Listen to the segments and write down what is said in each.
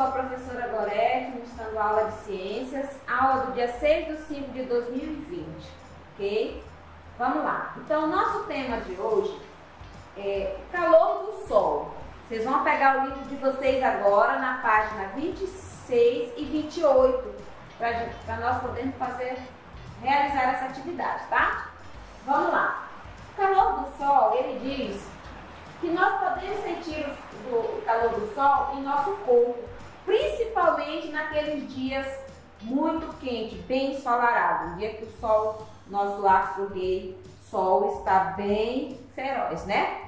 sou a professora Gorete, ministrando a aula de ciências, aula do dia 6/5/2020, ok? Vamos lá. Então, o nosso tema de hoje é o calor do sol. Vocês vão pegar o livro de vocês agora na página 26 e 28, para nós podermos realizar essa atividade, tá? Vamos lá. O calor do sol, ele diz que nós podemos sentir o calor do sol em nosso corpo, principalmente naqueles dias muito quentes, bem ensolarados, um dia que o sol, nosso astro rei, sol, está bem feroz, né?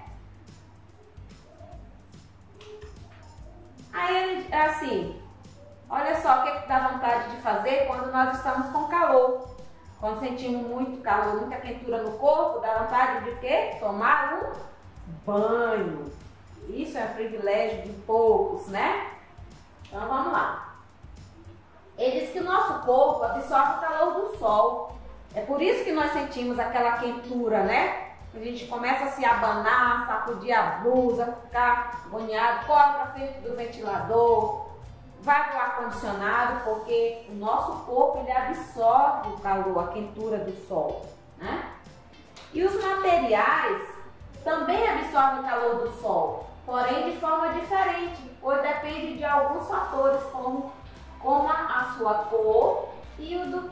Aí, assim, olha só o que dá vontade de fazer quando nós estamos com calor. Quando sentimos muito calor, muita quentura no corpo, dá vontade de quê? Tomar um banho. Isso é um privilégio de poucos, né? Então vamos lá. Ele diz que o nosso corpo absorve o calor do sol. É por isso que nós sentimos aquela quentura, né? A gente começa a se abanar, sacudir a blusa, ficar agoniado, corre para frente do ventilador, vai para o ar-condicionado, porque o nosso corpo ele absorve o calor, a quentura do sol, né? E os materiais também absorvem o calor do sol, porém de forma diferente, pois depende de alguns fatores como a sua cor e do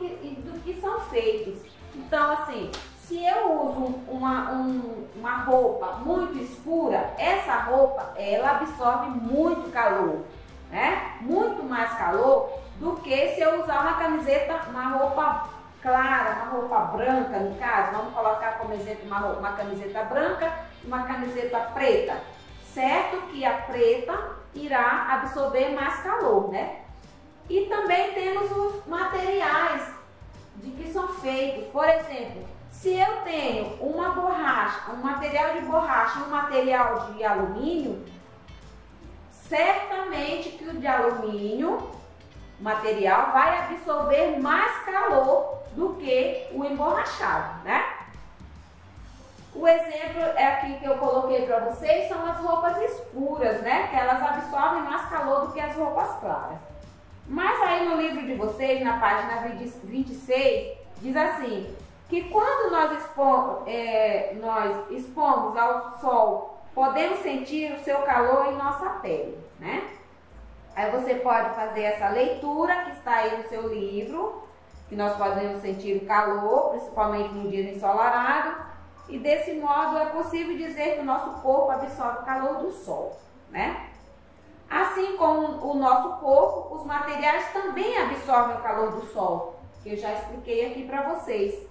que são feitos. Então, assim, se eu uso uma roupa muito escura, essa roupa ela absorve muito calor, né? Muito mais calor do que se eu usar uma roupa clara, uma roupa branca, no caso, vamos colocar como exemplo uma camiseta branca e uma camiseta preta. Certo que a preta irá absorver mais calor, né? E também temos os materiais de que são feitos. Por exemplo, se eu tenho uma borracha, um material de borracha e um material de alumínio, certamente que o de alumínio, material, vai absorver mais calor do que o emborrachado, né? O exemplo é aqui que eu coloquei para vocês, são as roupas escuras, né? Que elas absorvem mais calor do que as roupas claras. Mas aí no livro de vocês, na página 26, diz assim, que quando nós expomos ao sol, podemos sentir o seu calor em nossa pele, né? Aí você pode fazer essa leitura que está aí no seu livro, que nós podemos sentir o calor, principalmente no dia ensolarado, e desse modo é possível dizer que o nosso corpo absorve o calor do sol, né? Assim como o nosso corpo, os materiais também absorvem o calor do sol, que eu já expliquei aqui para vocês.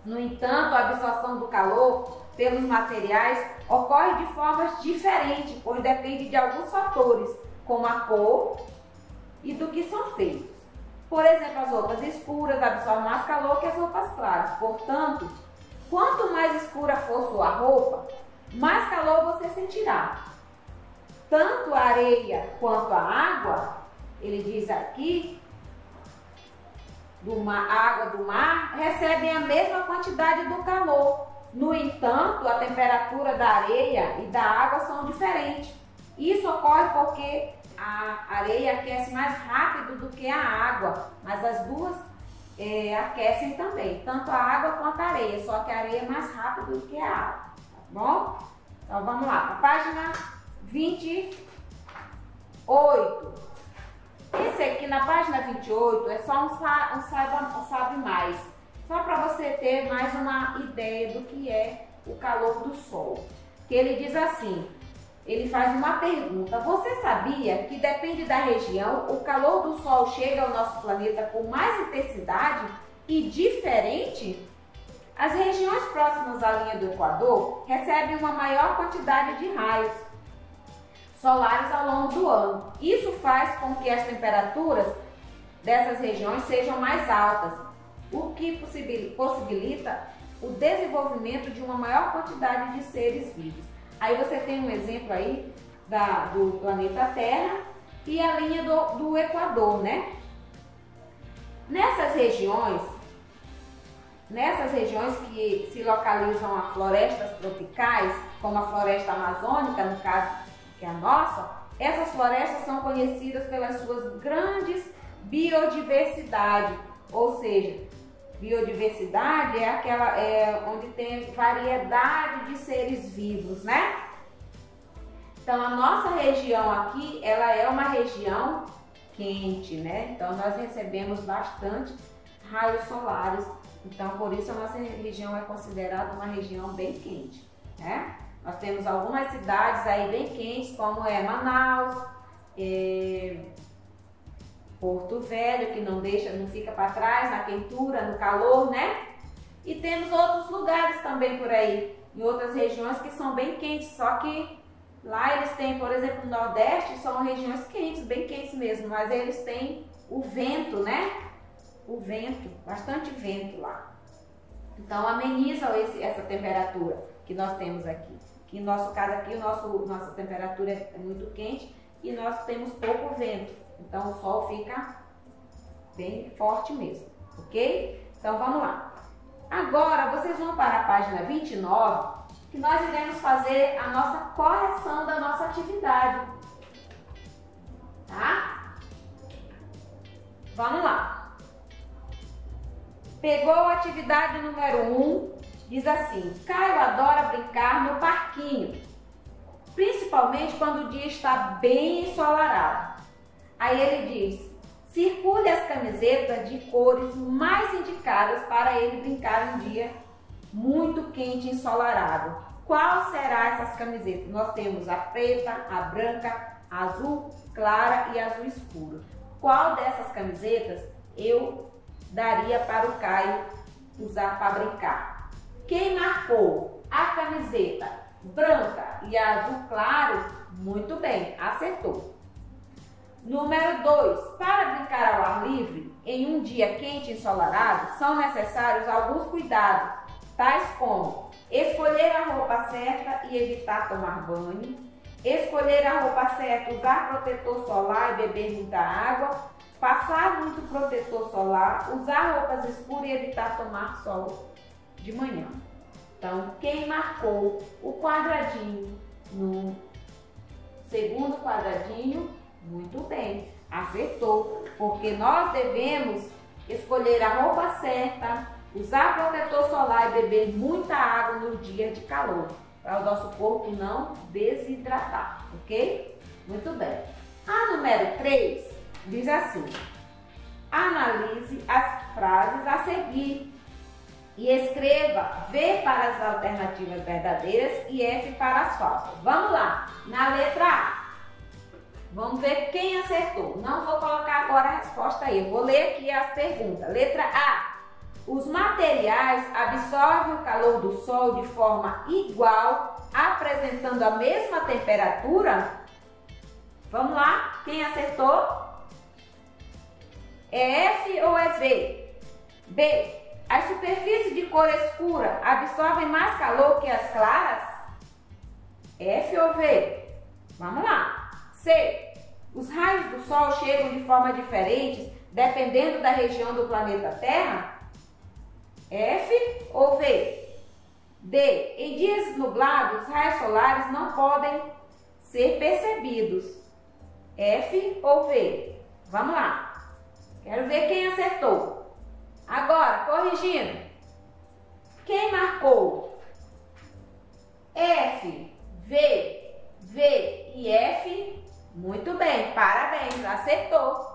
No entanto, a absorção do calor pelos materiais ocorre de formas diferentes, pois depende de alguns fatores, como a cor e do que são feitos. Por exemplo, as roupas escuras absorvem mais calor que as roupas claras. Portanto, quanto mais escura for sua roupa, mais calor você sentirá. Tanto a areia quanto a água, ele diz aqui, água do mar, recebem a mesma quantidade do calor. No entanto, a temperatura da areia e da água são diferentes. Isso ocorre porque a areia aquece mais rápido do que a água, mas as duas aquecem também, tanto a água quanto a areia, só que a areia é mais rápido do que a água, tá bom? Então vamos lá, para a página 28. Esse aqui na página 28 é só um sabe mais, só para você ter mais uma ideia do que é o calor do sol. Que ele diz assim, ele faz uma pergunta: você sabia que depende da região, o calor do sol chega ao nosso planeta com mais intensidade e diferente? As regiões próximas à linha do Equador recebem uma maior quantidade de raios solares ao longo do ano. Isso faz com que as temperaturas dessas regiões sejam mais altas, o que possibilita o desenvolvimento de uma maior quantidade de seres vivos. Aí você tem um exemplo aí do planeta Terra e a linha do Equador, né? Nessas regiões que se localizam as florestas tropicais, como a floresta amazônica, no caso que é a nossa, Essas florestas são conhecidas pelas suas grandes biodiversidade, ou seja, biodiversidade é aquela onde tem variedade de seres vivos, né? Então a nossa região aqui, ela é uma região quente, né? Então nós recebemos bastante raios solares, então por isso a nossa região é considerada uma região bem quente, né? Nós temos algumas cidades aí bem quentes, como Manaus, Porto Velho, que não fica para trás na quentura, no calor, né? E temos outros lugares também por aí, em outras regiões que são bem quentes, só que lá eles têm, por exemplo, no Nordeste, são regiões quentes, bem quentes mesmo, mas eles têm o vento, né? O vento, bastante vento lá. Então ameniza essa temperatura que nós temos aqui. Que no nosso caso aqui, nossa temperatura é muito quente e nós temos pouco vento. Então o sol fica bem forte mesmo, ok? Então vamos lá. Agora vocês vão para a página 29, que nós iremos fazer a nossa correção da nossa atividade, tá? Vamos lá. Pegou a atividade número 1, diz assim: Caio adora brincar no parquinho, principalmente quando o dia está bem ensolarado. Aí ele diz: circule as camisetas de cores mais indicadas para ele brincar em um dia muito quente e ensolarado. Qual será essas camisetas? Nós temos a preta, a branca, a azul clara e a azul escuro. Qual dessas camisetas eu daria para o Caio usar para brincar? Quem marcou a camiseta branca e a azul claro, muito bem, acertou. Número 2, para brincar ao ar livre, em um dia quente e ensolarado, são necessários alguns cuidados, tais como escolher a roupa certa e evitar tomar banho, escolher a roupa certa, usar protetor solar e beber muita água, passar muito protetor solar, usar roupas escuras e evitar tomar sol de manhã. Então, quem marcou o quadradinho no segundo quadradinho, muito bem, acertou, porque nós devemos escolher a roupa certa, usar protetor solar e beber muita água no dia de calor, para o nosso corpo não desidratar, ok? Muito bem. A número 3 diz assim: analise as frases a seguir e escreva V para as alternativas verdadeiras e F para as falsas. Vamos lá, na letra A. Vamos ver quem acertou. Não vou colocar agora a resposta aí, eu vou ler aqui as perguntas. Letra A. Os materiais absorvem o calor do sol de forma igual, apresentando a mesma temperatura? Vamos lá, quem acertou? É F ou é V? B. As superfícies de cor escura absorvem mais calor que as claras? F ou V? Vamos lá. C. Os raios do sol chegam de forma diferente dependendo da região do planeta Terra? F ou V? D. Em dias nublados, os raios solares não podem ser percebidos. F ou V? Vamos lá. Quero ver quem acertou. Agora, corrigindo. Quem marcou F, V e F? Muito bem, parabéns, acertou.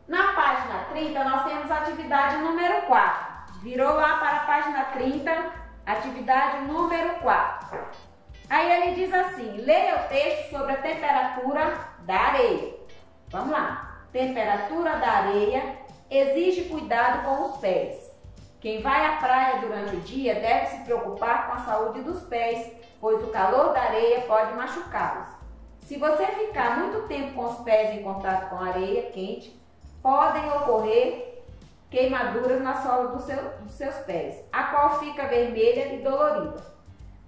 Na página 30, nós temos a atividade número 4. Virou lá para a página 30, atividade número 4. Aí ele diz assim: leia o texto sobre a temperatura da areia. Vamos lá. Temperatura da areia exige cuidado com os pés. Quem vai à praia durante o dia deve se preocupar com a saúde dos pés, pois o calor da areia pode machucá-los. Se você ficar muito tempo com os pés em contato com a areia quente, podem ocorrer queimaduras na sola dos seus pés, a qual fica vermelha e dolorida.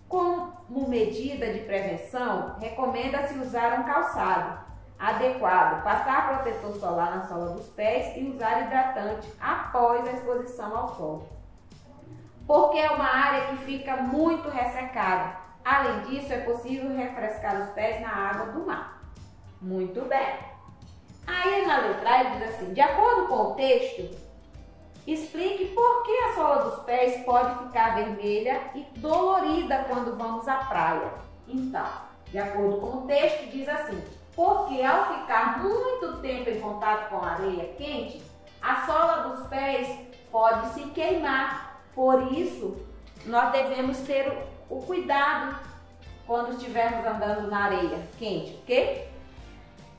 Como medida de prevenção, recomenda-se usar um calçado adequado, passar protetor solar na sola dos pés e usar hidratante após a exposição ao sol. Porque é uma área que fica muito ressecada. Além disso, é possível refrescar os pés na água do mar. Muito bem. Aí na letra A ele diz assim, de acordo com o texto, explique por que a sola dos pés pode ficar vermelha e dolorida quando vamos à praia. Então, de acordo com o texto, diz assim, porque ao ficar muito tempo em contato com a areia quente, a sola dos pés pode se queimar. Por isso, nós devemos ter o cuidado quando estivermos andando na areia quente, ok?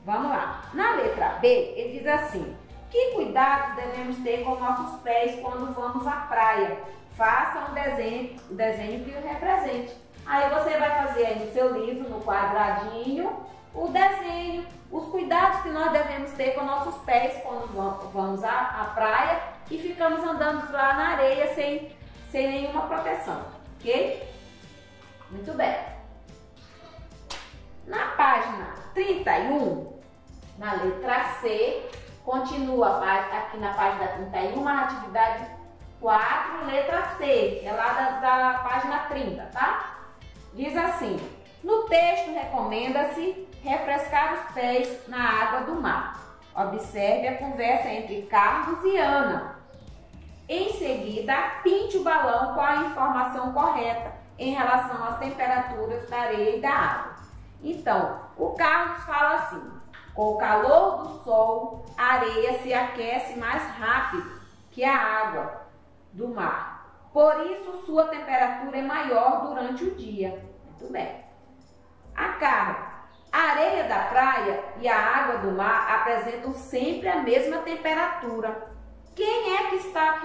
Vamos lá. Na letra B, ele diz assim, que cuidados devemos ter com nossos pés quando vamos à praia? Faça o desenho que o represente. Aí você vai fazer aí no seu livro, no quadradinho, o desenho, os cuidados que nós devemos ter com nossos pés quando vamos à praia e ficamos andando lá na areia sem nenhuma proteção, ok? Muito bem. Na página 31, na letra C, continua aqui na página 31 a atividade 4, letra C, é lá da página 30, tá? Diz assim, no texto recomenda-se refrescar os pés na água do mar. Observe a conversa entre Carlos e Ana. Em seguida, pinte o balão com a informação correta em relação às temperaturas da areia e da água. Então, o Carlos fala assim, com o calor do sol, a areia se aquece mais rápido que a água do mar. Por isso, sua temperatura é maior durante o dia. Muito bem. A Carla, a areia da praia e a água do mar apresentam sempre a mesma temperatura. Quem é que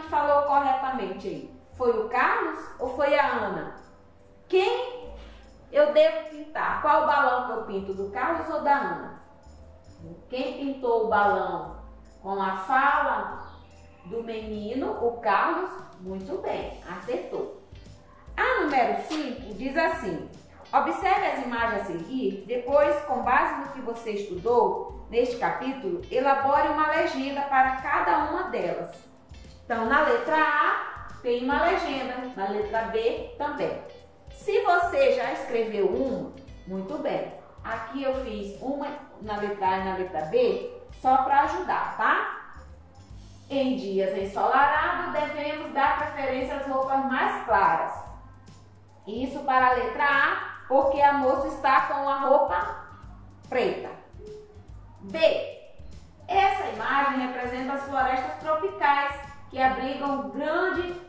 falou corretamente aí? Foi o Carlos ou foi a Ana? Quem eu devo pintar? Qual balão que eu pinto, do Carlos ou da Ana? Quem pintou o balão com a fala do menino, o Carlos? Muito bem, acertou. A número 5 diz assim, observe as imagens a seguir, depois, com base no que você estudou neste capítulo, elabore uma legenda para cada uma delas. Então, na letra A tem uma legenda, na letra B também. Se você já escreveu uma, muito bem. Aqui eu fiz uma na letra A e na letra B, só para ajudar, tá? Em dias ensolarados, devemos dar preferência às roupas mais claras. Isso para a letra A, porque a moça está com a roupa preta. B. Essa imagem representa as florestas tropicais, que abrigam grande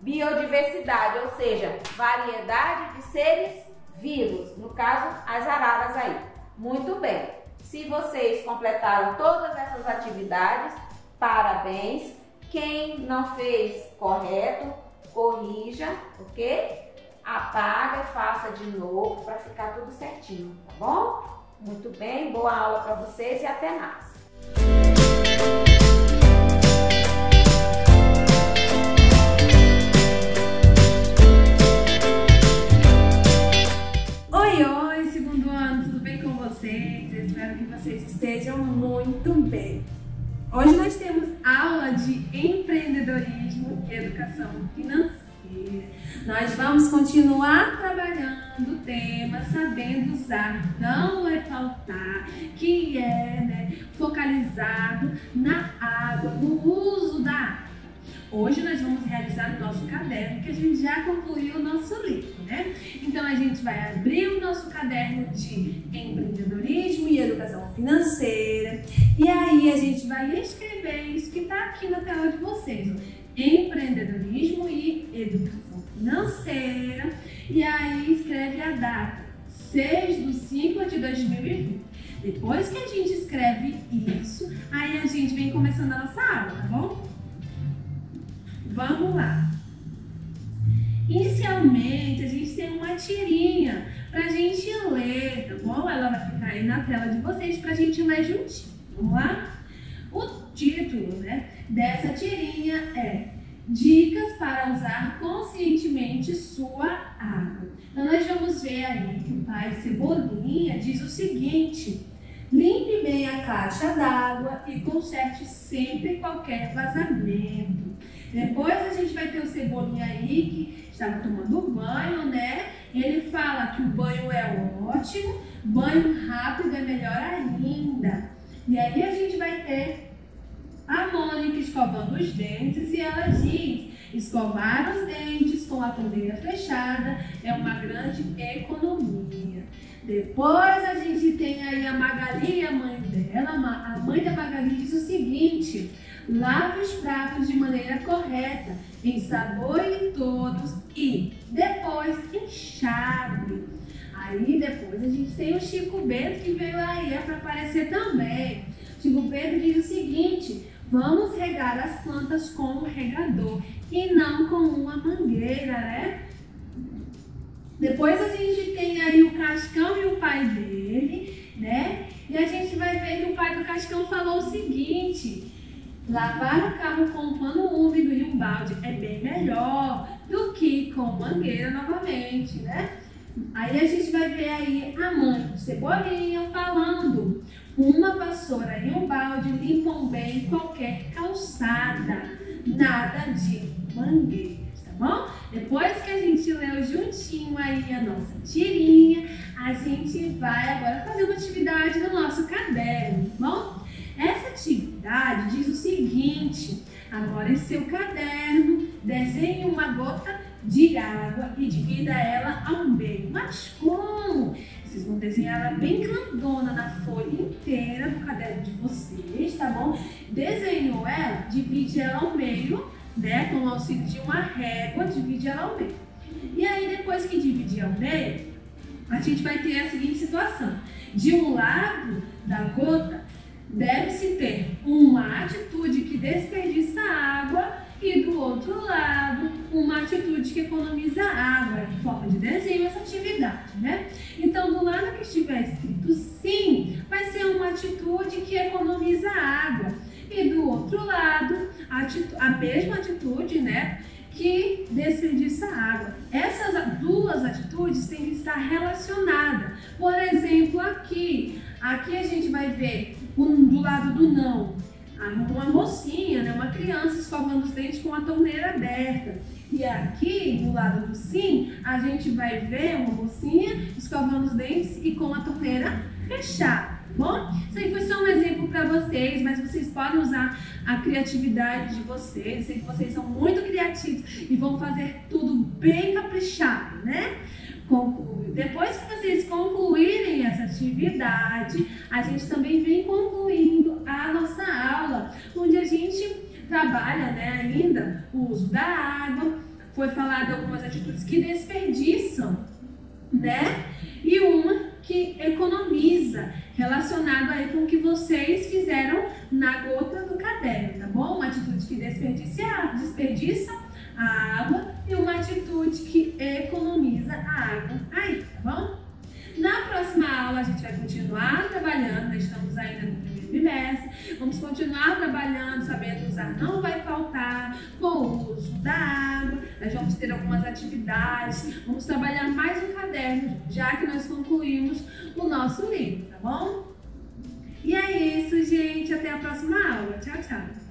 biodiversidade, ou seja, variedade de seres vivos, no caso, as araras aí. Muito bem. Se vocês completaram todas essas atividades, parabéns. Quem não fez correto, corrija, ok? Apaga e faça de novo para ficar tudo certinho, tá bom? Muito bem, boa aula para vocês e até mais. Oi, segundo ano, tudo bem com vocês? Eu espero que vocês estejam muito bem. Hoje nós temos aula de empreendedorismo e educação financeira. Nós vamos continuar trabalhando o tema sabendo usar, não vai faltar, que é focalizado na água, no uso da água. Hoje nós vamos realizar o nosso caderno, que a gente já concluiu o nosso livro, né? Então a gente vai abrir o nosso caderno de empreendedorismo e educação financeira e aí a gente vai escrever isso que está aqui na tela de vocês, empreendedorismo e educação financeira, e aí escreve a data, 6/5/2020. Depois que a gente escreve isso, aí a gente vem começando a nossa aula, tá bom? Vamos lá. Inicialmente, a gente tem uma tirinha pra gente ler, tá bom? Ela vai ficar aí na tela de vocês pra gente ler juntinho. Vamos lá? O título, dessa tirinha é Dicas para usar conscientemente sua água. Então, nós vamos ver aí que o pai Cebolinha diz o seguinte: limpe bem a caixa d'água e conserte sempre qualquer vazamento. Depois a gente vai ter o Cebolinha aí que estava tomando banho, Ele fala que o banho é ótimo, banho rápido é melhor ainda. E aí a gente vai ter a Mônica escovando os dentes e ela diz: escovar os dentes com a torneira fechada é uma grande economia. Depois a gente tem aí a Magali, a mãe dela. A mãe da Magali diz o seguinte: lave os pratos de maneira correta, ensaboe todos e depois enxague. Aí depois a gente tem o Chico Bento, que veio aí para aparecer também. Chico Bento diz o seguinte: vamos regar as plantas com um regador e não com uma mangueira, né? Depois a gente tem aí o Cascão e o pai dele, né? E a gente vai ver que o pai do Cascão falou o seguinte: lavar o carro com um pano úmido e um balde é bem melhor do que com mangueira novamente, né? Aí a gente vai ver aí a mãe do Cebolinha falando: uma vassoura e um balde limpam bem qualquer calçada, nada de mangueiras, tá bom? Depois que a gente leu juntinho aí a nossa tirinha, a gente vai agora fazer uma atividade no nosso caderno, tá bom? Essa atividade diz o seguinte: agora em seu caderno, desenhe uma gota de água e divida ela ao meio. Mas como? Vocês vão desenhar ela bem grandona na folha inteira do caderno de vocês, tá bom? Desenhou ela, divide ela ao meio, né? Com o auxílio de uma régua, divide ela ao meio. E aí, depois que dividir ao meio, a gente vai ter a seguinte situação: de um lado da gota, deve-se ter uma atitude que desperdiça água e do outro lado, uma atitude que economiza água, em forma de desenho, essa atividade, né? Então, do lado que estiver escrito sim, vai ser uma atitude que economiza água. E do outro lado, a mesma atitude, né, que desperdiça água. Essas duas atitudes têm que estar relacionadas. Por exemplo, aqui a gente vai ver do lado do não, uma mocinha, né, uma criança escovando os dentes com a torneira aberta. E aqui, do lado do sim, a gente vai ver uma mocinha escovando os dentes e com a torneira fechada. Bom, isso aí foi só um exemplo para vocês, mas vocês podem usar a criatividade de vocês. Sei que vocês são muito criativos e vão fazer tudo bem caprichado, né? Depois que vocês concluírem essa atividade, a gente também vem concluindo a nossa aula, onde a gente trabalha, né, ainda o uso da água. Foi falado algumas atitudes que desperdiçam, né? E uma que economiza, relacionado aí com o que vocês fizeram na gota do caderno, tá bom? Uma atitude que desperdiça a água e uma atitude que economiza a água aí, tá bom? Na próxima aula a gente vai continuar trabalhando, nós estamos ainda no primeiro bimestre, vamos continuar trabalhando, sabendo usar não vai faltar, com o uso da água, nós vamos ter algumas atividades, vamos trabalhar mais no caderno, já que nós concluímos o nosso livro, tá bom? E é isso, gente, até a próxima aula, tchau, tchau!